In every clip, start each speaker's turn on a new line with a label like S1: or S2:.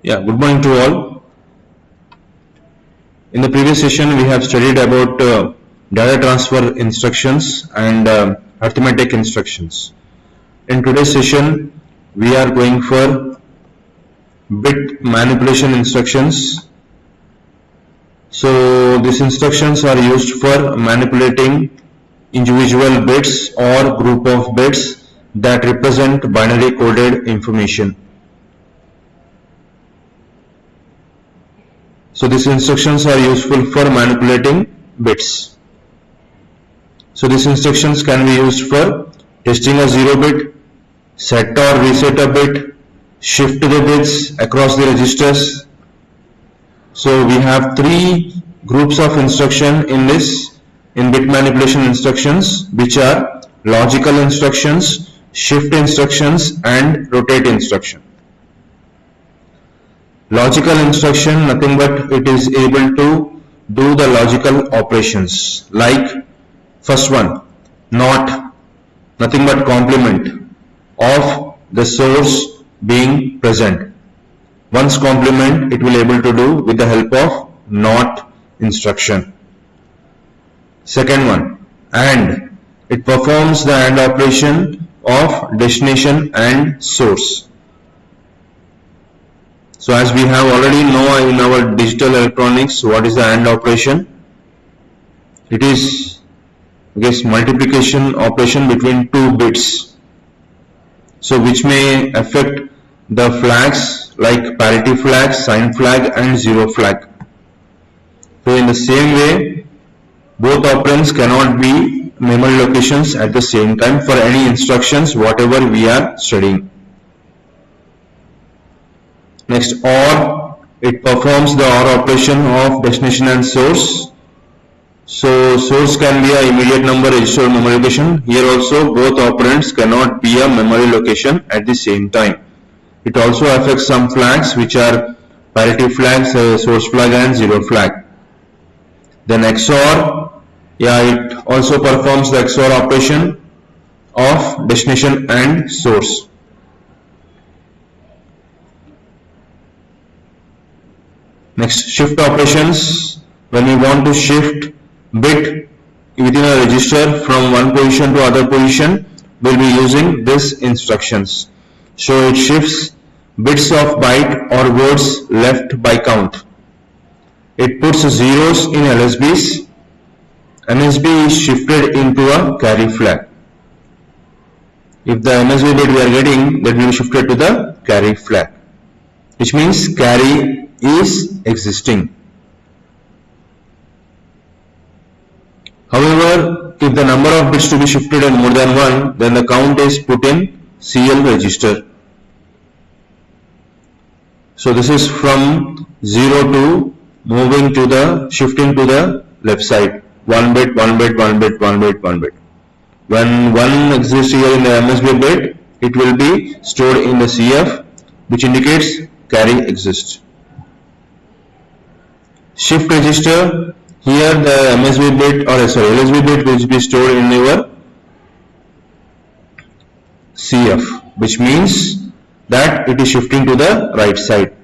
S1: Yeah, good morning to all. In the previous session, we have studied about data transfer instructions and arithmetic instructions. In today's session, we are going for bit manipulation instructions. So these instructions are used for manipulating individual bits or group of bits that represent binary coded information. So these instructions are useful for manipulating bits. So these instructions can be used for testing a 0 bit, set or reset a bit, shift the bits across the registers. So we have three groups of instruction in bit manipulation instructions, which are logical instructions, shift instructions and rotate instruction. Logical instruction, nothing but it is able to do the logical operations like first one, not, nothing but complement of the source being present. Once complement it will able to do with the help of not instruction. Second one, and, it performs the AND operation of destination and source. So as we have already know in our digital electronics what is the AND operation. It is multiplication operation between two bits. So which may affect the flags like parity flag, sign flag and zero flag. So in the same way, both operands cannot be memory locations at the same time for any instructions whatever we are studying. Next, OR, it performs the OR operation of destination and source. So source can be a immediate number register or memory location. Here also both operands cannot be a memory location at the same time. It also affects some flags which are parity flags, source flag and zero flag. Then XOR, it also performs the XOR operation of destination and source. Next, shift operations. When we want to shift bit within a register from one position to other position, we'll be using these instructions. So it shifts bits of byte or words left by count. It puts zeros in LSBs. MSB is shifted into a carry flag. If the MSB bit we are getting, that will be shifted to the carry flag, which means carry is existing. However, if the number of bits to be shifted is more than one, then the count is put in CL register. So this is from 0 to moving to the shifting to the left side. 1 bit, 1 bit, 1 bit, 1 bit, 1 bit. When 1 exists here in the MSB bit, it will be stored in the CF, which indicates carry exists. Shift register, here the LSB bit will be stored in your CF, which means that it is shifting to the right side.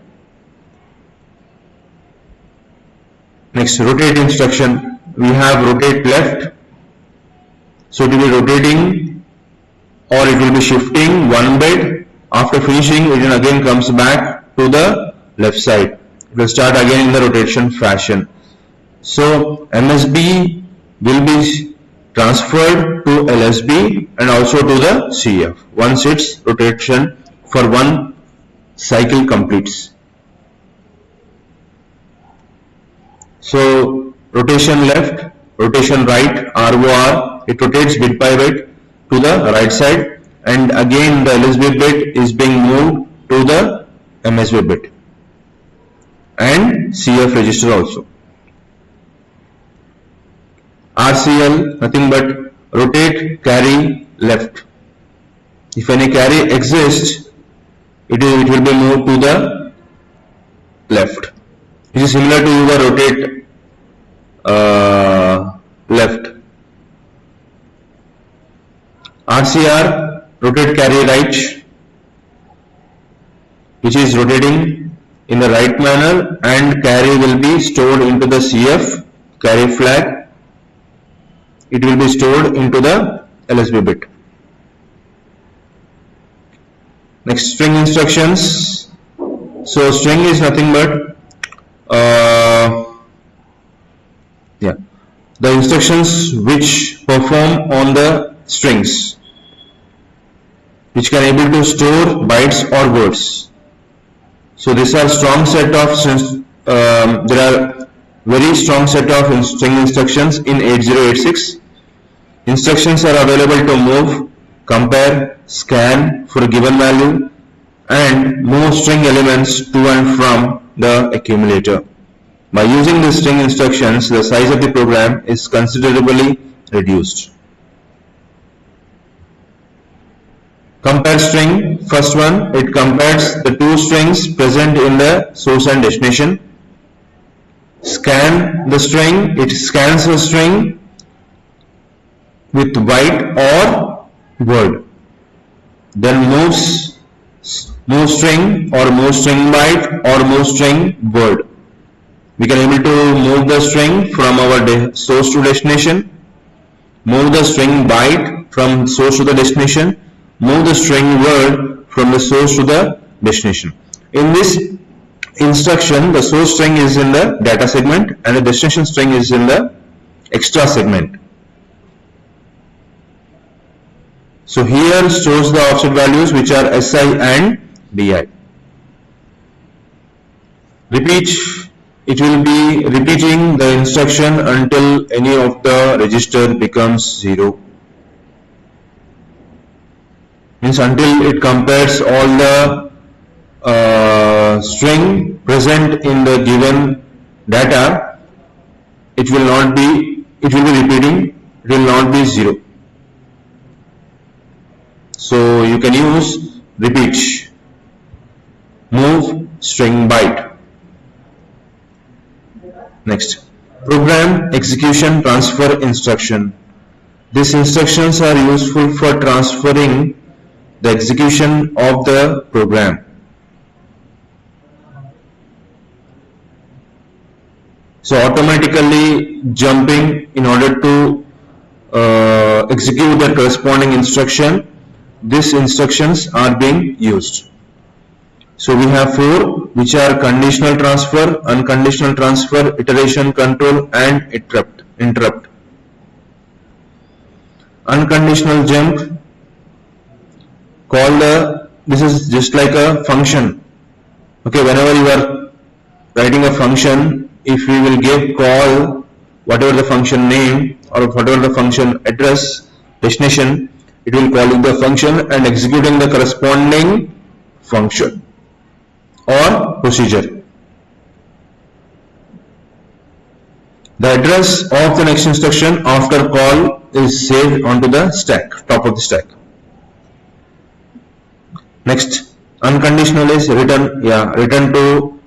S1: Next, rotate instruction. We have rotate left. So it will be rotating or it will be shifting 1 bit. After finishing, it again comes back to the left side. It will start again in the rotation fashion. So MSB will be transferred to LSB and also to the CF once its rotation for one cycle completes. So rotation left, rotation right, ROR, it rotates bit by bit to the right side, and again the LSB bit is being moved to the MSB bit and CF register also. RCL, nothing but rotate carry left. If any carry exists, it will be moved to the left. This is similar to your rotate left. RCR, rotate carry right, which is rotating in the right manner, and carry will be stored into the CF carry flag. It will be stored into the LSB bit. Next, string instructions. So string is nothing but the instructions which perform on the strings, which can able to store bytes or words. So these are strong set of there are very strong set of string instructions in 8086. Instructions are available to move, compare, scan for a given value, and move string elements to and from the accumulator. By using these string instructions, the size of the program is considerably reduced. Compare string, first one, it compares the two strings present in the source and destination. Scan the string, it scans the string with byte or word. Then move string or move string byte or move string word. We can able to move the string from our source to destination, move the string byte from source to the destination, move the string word from the source to the destination. In this instruction, the source string is in the data segment and the destination string is in the extra segment. So here stores the offset values which are SI and DI. Repeat. It will be repeating the instruction until any of the register becomes 0. Means until it compares all the string present in the given data, it will be repeating, it will not be 0. So you can use repeat, move string byte. Next, program execution transfer instruction. These instructions are useful for transferring the execution of the program. So automatically jumping in order to execute the corresponding instruction, these instructions are being used. So we have 4, which are conditional transfer, unconditional transfer, iteration control, and interrupt. Unconditional jump, this is just like a function. Okay, whenever you are writing a function, if we will give call whatever the function name or whatever the function address, destination, it will call the function and executing the corresponding function or procedure. The address of the next instruction after call is saved onto the stack, top of the stack. Next, unconditional is return. Return to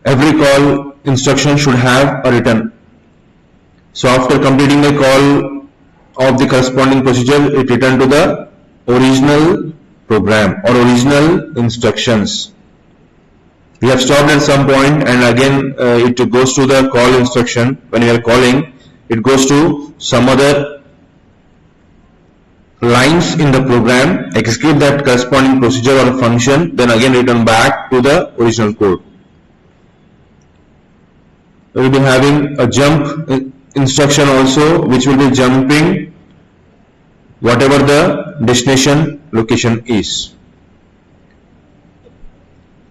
S1: every call instruction should have a return. So after completing the call of the corresponding procedure, it return to the original program or original instructions. We have stopped at some point and again it goes to the call instruction. When we are calling, it goes to some other lines in the program, execute that corresponding procedure or function, then again return back to the original code. We will be having a jump instruction also, which will be jumping whatever the destination location is.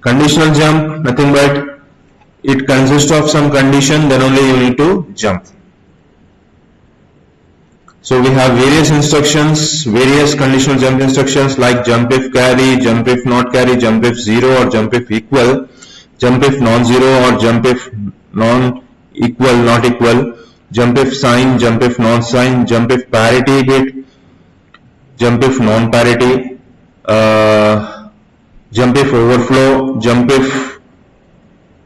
S1: Conditional jump, nothing but it consists of some condition, then only you need to jump. So we have various instructions, various conditional jump instructions like jump if carry, jump if not carry, jump if 0 or jump if equal, jump if non-zero or jump if non-equal, not equal, jump if sign, jump if non-sign, jump if parity bit, jump if non-parity, jump if overflow, jump if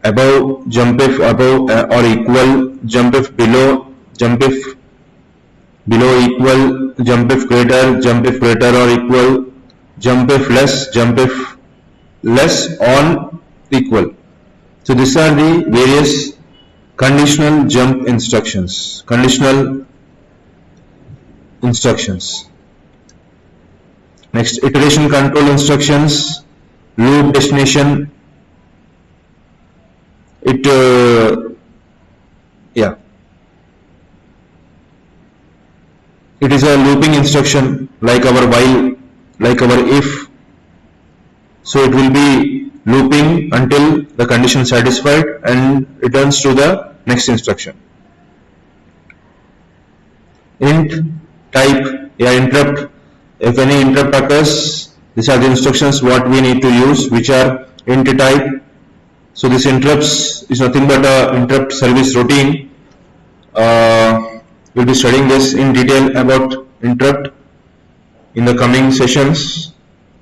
S1: above, jump if above or equal, jump if below, jump if below equal, jump if greater or equal, jump if less on equal. So these are the various conditional jump instructions. Conditional instructions. Next, iteration control instructions, loop destination. It is a looping instruction like our while, like our if. So it will be looping until the condition is satisfied and returns to the next instruction. Int type, interrupt. If any interrupt occurs, these are the instructions what we need to use, which are int type. So this interrupts is nothing but a interrupt service routine. We'll be studying this in detail about interrupt in the coming sessions.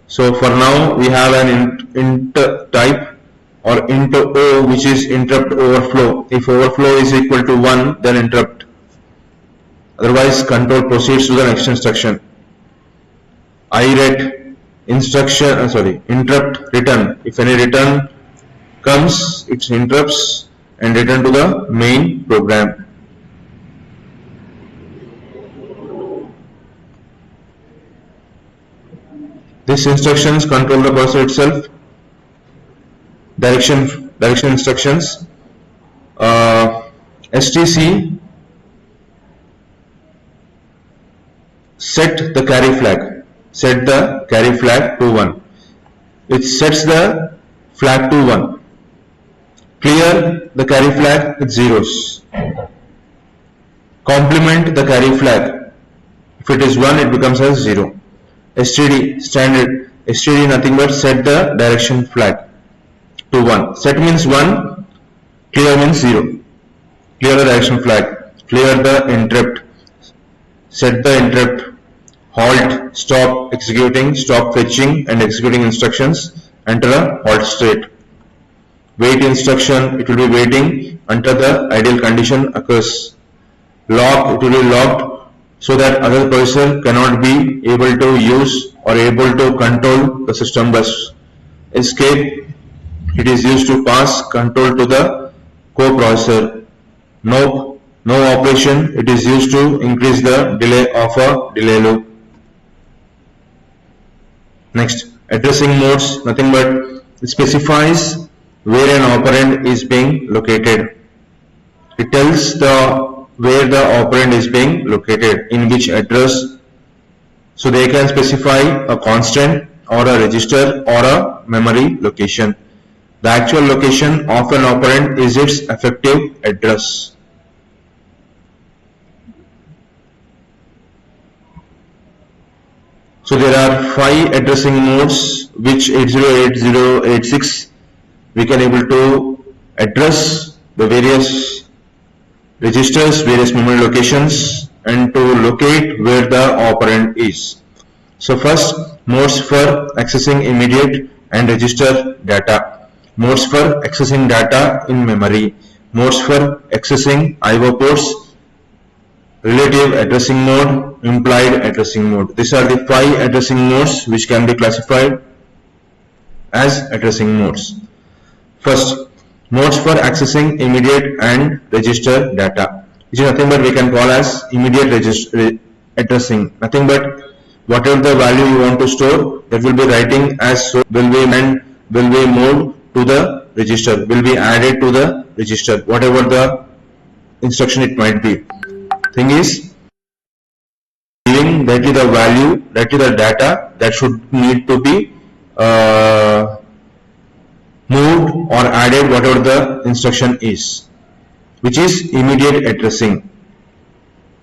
S1: So for now we have an int type or int o, which is interrupt overflow. If overflow is equal to 1, then interrupt. Otherwise control proceeds to the next instruction. iret interrupt return. If any return comes, it interrupts and return to the main program. These instructions control the processor itself. Direction instructions. STC set the carry flag. Set the carry flag to 1. It sets the flag to 1. Clear the carry flag with zeros. Complement the carry flag. If it is 1, it becomes as 0. STD standard. STD nothing but set the direction flag to 1. Set means 1. Clear means 0. Clear the direction flag. Clear the interrupt. Set the interrupt. Halt, stop executing, stop fetching and executing instructions. Enter a halt state. Wait instruction, it will be waiting until the ideal condition occurs. Lock, it will be locked so that other processor cannot be able to use or able to control the system bus. Escape, it is used to pass control to the coprocessor. No operation, it is used to increase the delay of a delay loop. Next, addressing modes, nothing but it specifies where an operand is being located. It tells where the operand is being located, in which address. So they can specify a constant or a register or a memory location. The actual location of an operand is its effective address. So there are 5 addressing modes which 808086 we can able to address the various registers, various memory locations and to locate where the operand is. So first, modes for accessing immediate and register data. Modes for accessing data in memory. Modes for accessing IO ports. Relative addressing mode, implied addressing mode. These are the 5 addressing modes which can be classified as addressing modes. First, modes for accessing immediate and register data, which is nothing but we can call as immediate addressing. Nothing but whatever the value you want to store, that will be writing as so will be moved to the register, will be added to the register, whatever the instruction it might be. Thing is, giving directly the value, directly the data that should need to be moved or added, whatever the instruction is, which is immediate addressing.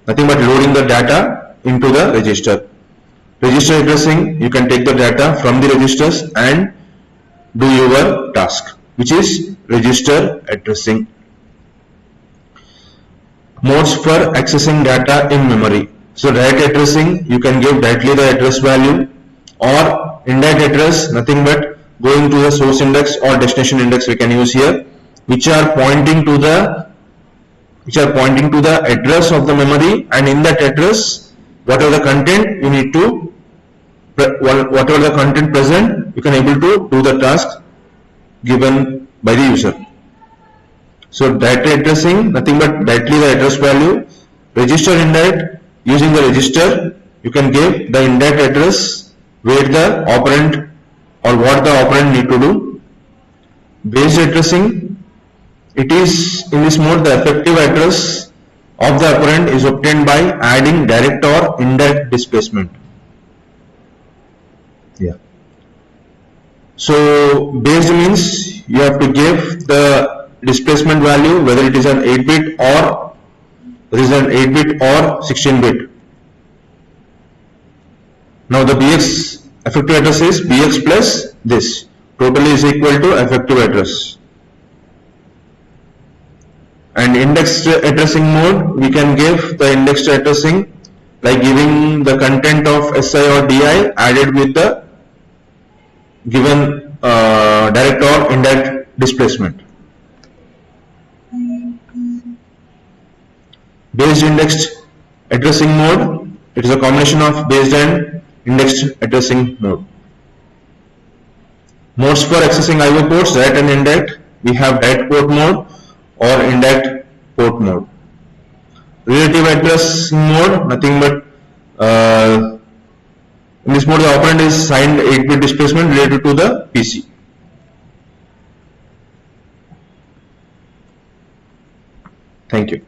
S1: Nothing but loading the data into the register. Register addressing, you can take the data from the registers and do your task, which is register addressing. Modes for accessing data in memory. So direct addressing, you can give directly the address value, or indirect address, nothing but going to the source index or destination index we can use here, which are pointing to the address of the memory, and in that address whatever the content you need to, whatever the content present, you can able to do the task given by the user. So directory addressing, nothing but directly the address value. Register indirect, using the register, you can give the indirect address where the operand or what the operand need to do. Based addressing, it is in this mode the effective address of the operand is obtained by adding direct or indirect displacement. Yeah. So based means you have to give the displacement value whether it is an 8-bit or it is an 8-bit or 16-bit. Now the BX effective address is BX plus this. Total is equal to effective address. And indexed addressing mode, we can give the indexed addressing like giving the content of SI or DI added with the given direct or indirect displacement. Based indexed addressing mode, it is a combination of based and indexed addressing mode. Modes for accessing IO ports, direct and indirect. We have direct port mode or indirect port mode. Relative addressing mode, nothing but in this mode the operand is signed 8-bit displacement related to the PC. Thank you.